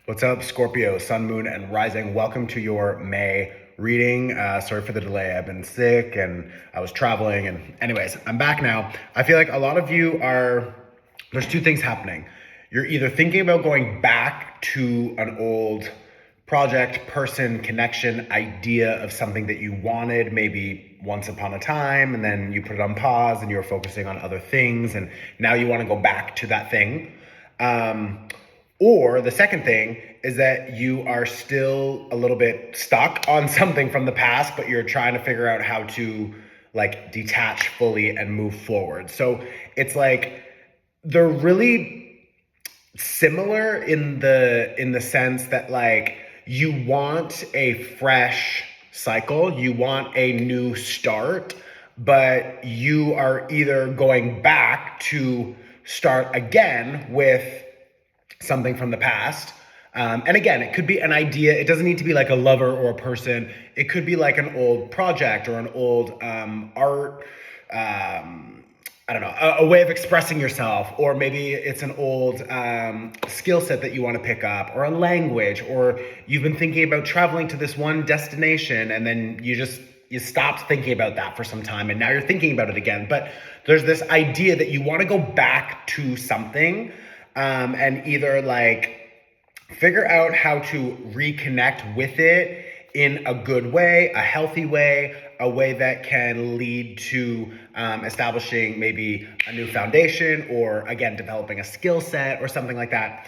What's up, Scorpio, Sun, Moon, and Rising? Welcome to your May reading. Sorry for the delay. I've been sick and I was traveling. And, anyways, I'm back now. I feel like a lot of you are, there's two things happening. You're either thinking about going back to an old project, person, connection, idea of something that you wanted maybe once upon a time, and then you put it on pause and you're focusing on other things, and now you want to go back to that thing. Or the second thing is that you are still a little bit stuck on something from the past, but you're trying to figure out how to like detach fully and move forward. So it's like they're really similar in the sense that like you want a fresh cycle, you want a new start, but you are either going back to start again with something from the past. And again, it could be an idea. It doesn't need to be like a lover or a person. It could be like an old project or an old art, I don't know, a way of expressing yourself. Or maybe it's an old skill set that you want to pick up, or a language, or you've been thinking about traveling to this one destination and then you stopped thinking about that for some time and now you're thinking about it again. But there's this idea that you want to go back to something and either like figure out how to reconnect with it in a good way, a healthy way, a way that can lead to establishing maybe a new foundation, or again, developing a skill set or something like that.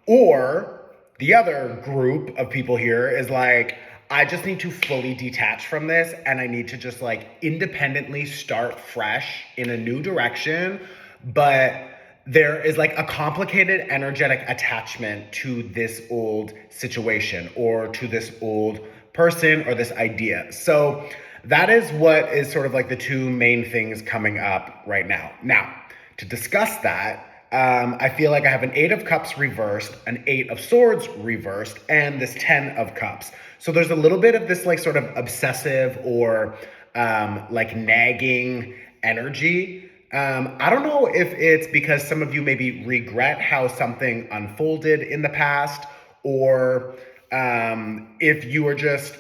Or the other group of people here is like, I just need to fully detach from this and I need to just like independently start fresh in a new direction. But there is like a complicated energetic attachment to this old situation or to this old person or this idea. So that is what is sort of like the two main things coming up right now. Now, to discuss that, I feel like I have an 8 of Cups reversed, an 8 of Swords reversed, and this 10 of Cups. So there's a little bit of this like sort of obsessive or like nagging energy. I don't know if it's because some of you maybe regret how something unfolded in the past, or if you are just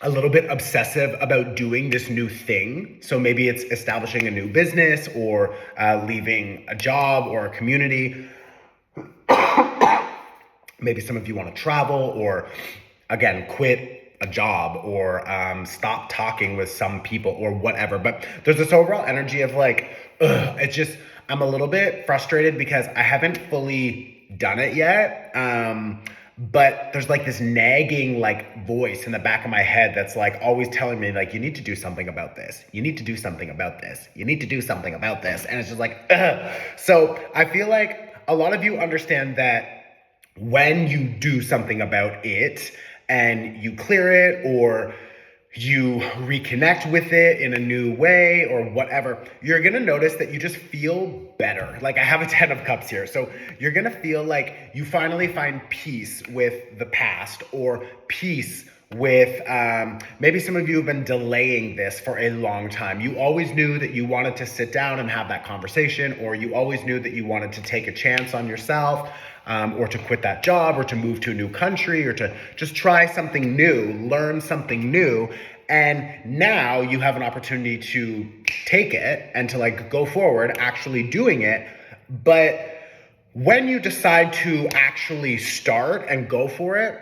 a little bit obsessive about doing this new thing. So maybe it's establishing a new business, or leaving a job or a community. Maybe some of you want to travel, or again, quit a job, or stop talking with some people or whatever. But there's this overall energy of like, it's just, I'm a little bit frustrated because I haven't fully done it yet. But there's like this nagging like voice in the back of my head that's like always telling me like, you need to do something about this. You need to do something about this. You need to do something about this. And it's just like, ugh. So I feel like a lot of you understand that when you do something about it and you clear it, or you reconnect with it in a new way or whatever, you're going to notice that you just feel better. Like I have a 10 of Cups here. So you're going to feel like you finally find peace with the past, or peace with maybe some of you have been delaying this for a long time. You always knew that you wanted to sit down and have that conversation, or you always knew that you wanted to take a chance on yourself, or to quit that job, or to move to a new country, or to just try something new, learn something new. And now you have an opportunity to take it and to like go forward, actually doing it. But when you decide to actually start and go for it,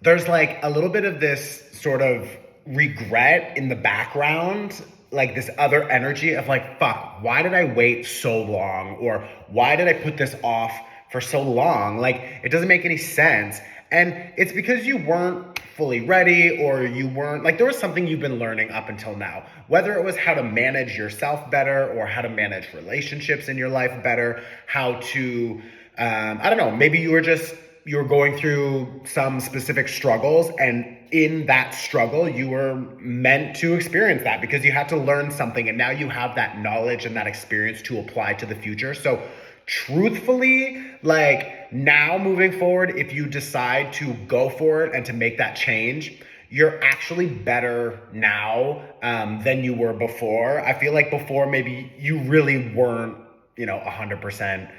there's like a little bit of this sort of regret in the background, like this other energy of like, fuck, why did I wait so long? Or why did I put this off for so long? Like, it doesn't make any sense. And it's because you weren't fully ready, or you weren't like, there was something you've been learning up until now, whether it was how to manage yourself better, or how to manage relationships in your life better, how to, I don't know, maybe you were going through some specific struggles, and in that struggle, you were meant to experience that because you had to learn something, and now you have that knowledge and that experience to apply to the future. So truthfully, like now moving forward, if you decide to go for it and to make that change, you're actually better now than you were before. I feel like before maybe you really weren't, 100%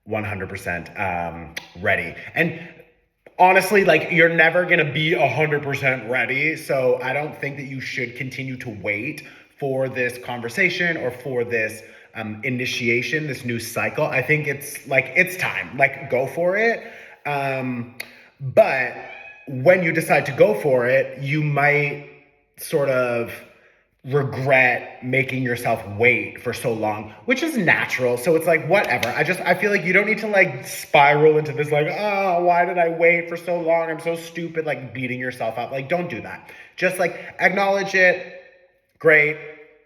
100% ready. And honestly, like, you're never gonna be 100% ready. So I don't think that you should continue to wait for this conversation or for this initiation, this new cycle. I think it's time. Like, go for it. But when you decide to go for it, you might sort of regret making yourself wait for so long, which is natural. So it's like, whatever. I feel like you don't need to like spiral into this, like, oh, why did I wait for so long? I'm so stupid, like beating yourself up. Like, don't do that. Just like acknowledge it. Great.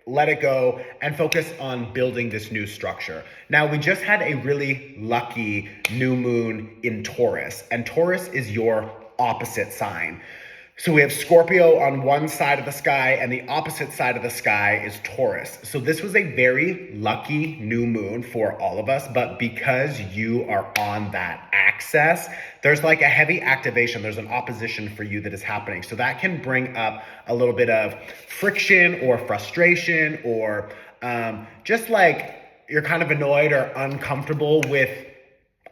Let it go and focus on building this new structure. Now, we just had a really lucky new moon in Taurus, and Taurus is your opposite sign. So we have Scorpio on one side of the sky, and the opposite side of the sky is Taurus. So this was a very lucky new moon for all of us, but because you are on that axis, there's like a heavy activation. There's an opposition for you that is happening. So that can bring up a little bit of friction or frustration, or just like you're kind of annoyed or uncomfortable with,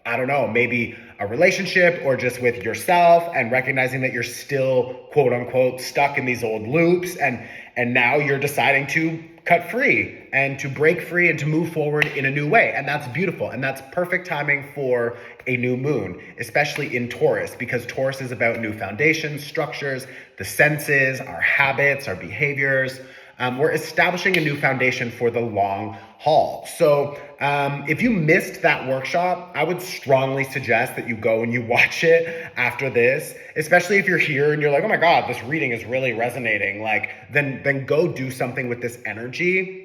I don't know, maybe a relationship or just with yourself, and recognizing that you're still, quote unquote, stuck in these old loops, and now you're deciding to cut free and to break free and to move forward in a new way. And that's beautiful. And that's perfect timing for a new moon, especially in Taurus, because Taurus is about new foundations, structures, the senses, our habits, our behaviors. We're establishing a new foundation for the long haul. So if you missed that workshop, I would strongly suggest that you go and you watch it after this, especially if you're here and you're like, oh my God, this reading is really resonating. Like, then go do something with this energy.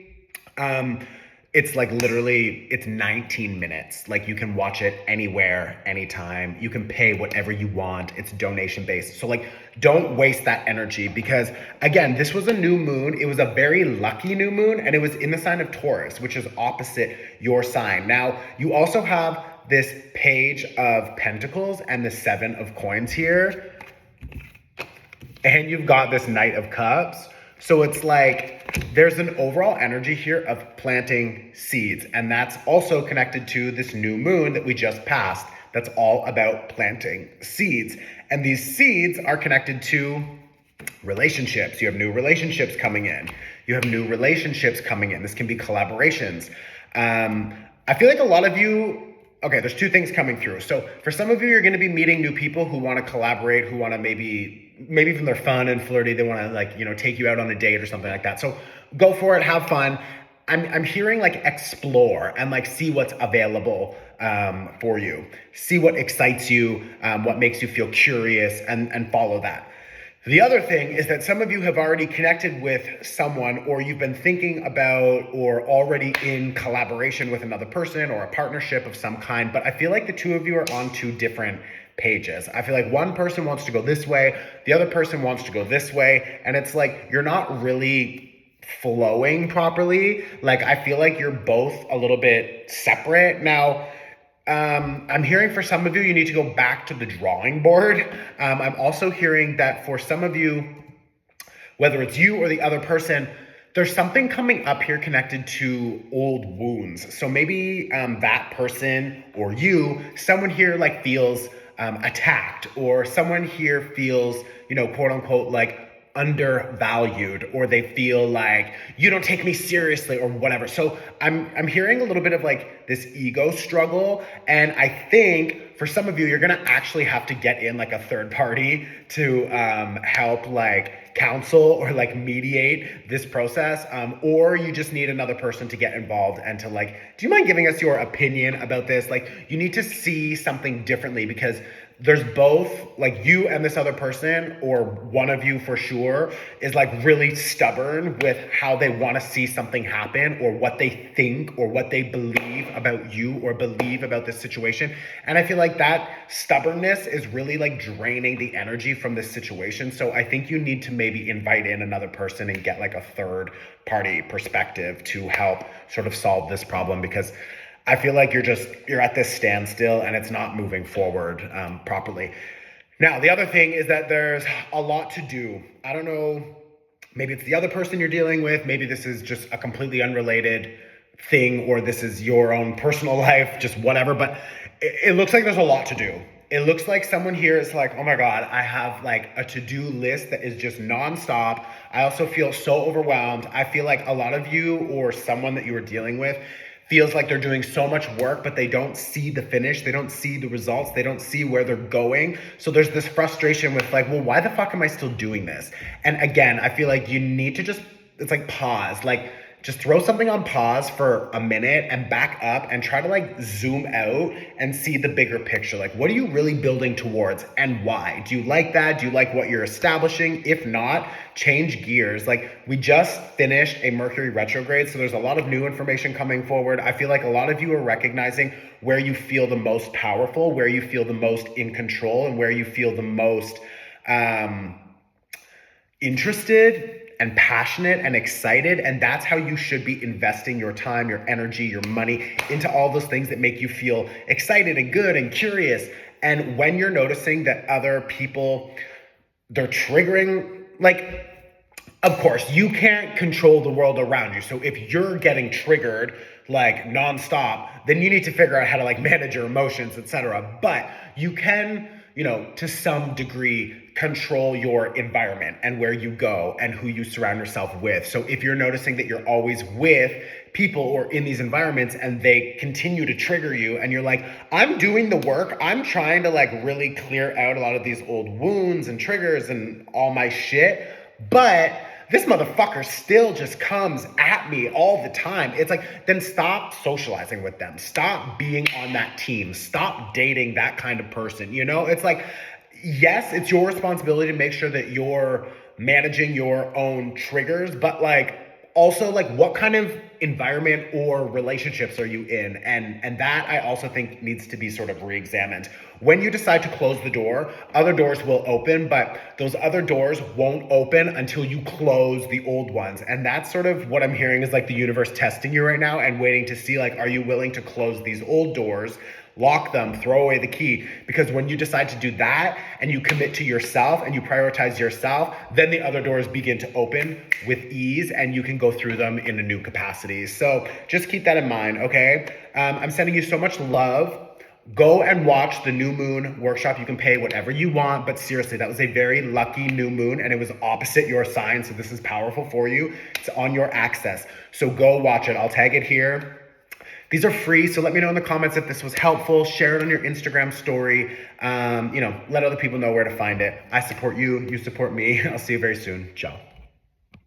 It's like literally, it's 19 minutes. Like, you can watch it anywhere, anytime. You can pay whatever you want. It's donation based. So like, don't waste that energy, because again, this was a new moon. It was a very lucky new moon, and it was in the sign of Taurus, which is opposite your sign. Now, you also have this Page of Pentacles and the Seven of Coins here, and you've got this Knight of Cups. So it's like, there's an overall energy here of planting seeds. And that's also connected to this new moon that we just passed. That's all about planting seeds. And these seeds are connected to relationships. You have new relationships coming in. You have new relationships coming in. This can be collaborations. I feel like a lot of you, okay, there's two things coming through. So for some of you, you're going to be meeting new people who want to collaborate, who want to maybe even they're fun and flirty. They want to, like, you know, take you out on a date or something like that. So go for it, have fun. I'm hearing like explore and like see what's available for you. See what excites you, what makes you feel curious, and follow that. The other thing is that some of you have already connected with someone, or you've been thinking about or already in collaboration with another person or a partnership of some kind, but I feel like the two of you are on two different pages. I feel like one person wants to go this way, the other person wants to go this way, and it's like you're not really flowing properly. Like, I feel like you're both a little bit separate. Now, I'm hearing for some of you, you need to go back to the drawing board. I'm also hearing that for some of you, whether it's you or the other person, there's something coming up here connected to old wounds. So maybe that person or you, someone here like feels attacked, or someone here feels, you know, quote unquote, like undervalued, or they feel like you don't take me seriously or whatever. So I'm hearing a little bit of like this ego struggle, and I think for some of you, you're gonna actually have to get in like a third party to help like counsel or like mediate this process, or you just need another person to get involved and to like, do you mind giving us your opinion about this? Like, you need to see something differently, because there's both like you and this other person, or one of you for sure, is like really stubborn with how they want to see something happen, or what they think or what they believe about you or believe about this situation. And I feel like that stubbornness is really like draining the energy from this situation. So I think you need to maybe invite in another person and get like a third party perspective to help sort of solve this problem, because I feel like you're at this standstill and it's not moving forward properly. Now, the other thing is that there's a lot to do. I don't know, maybe it's the other person you're dealing with. Maybe this is just a completely unrelated thing, or this is your own personal life, just whatever. But it looks like there's a lot to do. It looks like someone here is like, oh my God, I have like a to-do list that is just nonstop. I also feel so overwhelmed. I feel like a lot of you, or someone that you are dealing with, feels like they're doing so much work, but they don't see the finish. They don't see the results. They don't see where they're going. So there's this frustration with like, well, why the fuck am I still doing this? And again, I feel like you need to just, it's like pause, like just throw something on pause for a minute and back up and try to like zoom out and see the bigger picture. Like, what are you really building towards and why? Do you like that? Do you like what you're establishing? If not, change gears. Like, we just finished a Mercury retrograde, so there's a lot of new information coming forward. I feel like a lot of you are recognizing where you feel the most powerful, where you feel the most in control, and where you feel the most interested and passionate and excited. And that's how you should be investing your time, your energy, your money into all those things that make you feel excited and good and curious. And when you're noticing that other people, they're triggering, like, of course, you can't control the world around you. So if you're getting triggered like nonstop, then you need to figure out how to like manage your emotions, etc. But you can, to some degree, control your environment and where you go and who you surround yourself with. So if you're noticing that you're always with people or in these environments and they continue to trigger you, and you're like, I'm doing the work, I'm trying to like really clear out a lot of these old wounds and triggers and all my shit, but this motherfucker still just comes at me all the time. It's like, then stop socializing with them. Stop being on that team. Stop dating that kind of person. It's like, yes, it's your responsibility to make sure that you're managing your own triggers, but like, also like, what kind of environment or relationships are you in? And that I also think needs to be sort of re-examined. When you decide to close the door, other doors will open, but those other doors won't open until you close the old ones. And that's sort of what I'm hearing is like the universe testing you right now and waiting to see, like, are you willing to close these old doors, lock them, throw away the key? Because when you decide to do that and you commit to yourself and you prioritize yourself, then the other doors begin to open with ease and you can go through them in a new capacity. So just keep that in mind, okay? I'm sending you so much love. Go and watch the new moon workshop. You can pay whatever you want, but seriously, that was a very lucky new moon and it was opposite your sign. So this is powerful for you. It's on your access. So go watch it. I'll tag it here. These are free, so let me know in the comments if this was helpful. Share it on your Instagram story. Let other people know where to find it. I support you, you support me. I'll see you very soon. Ciao.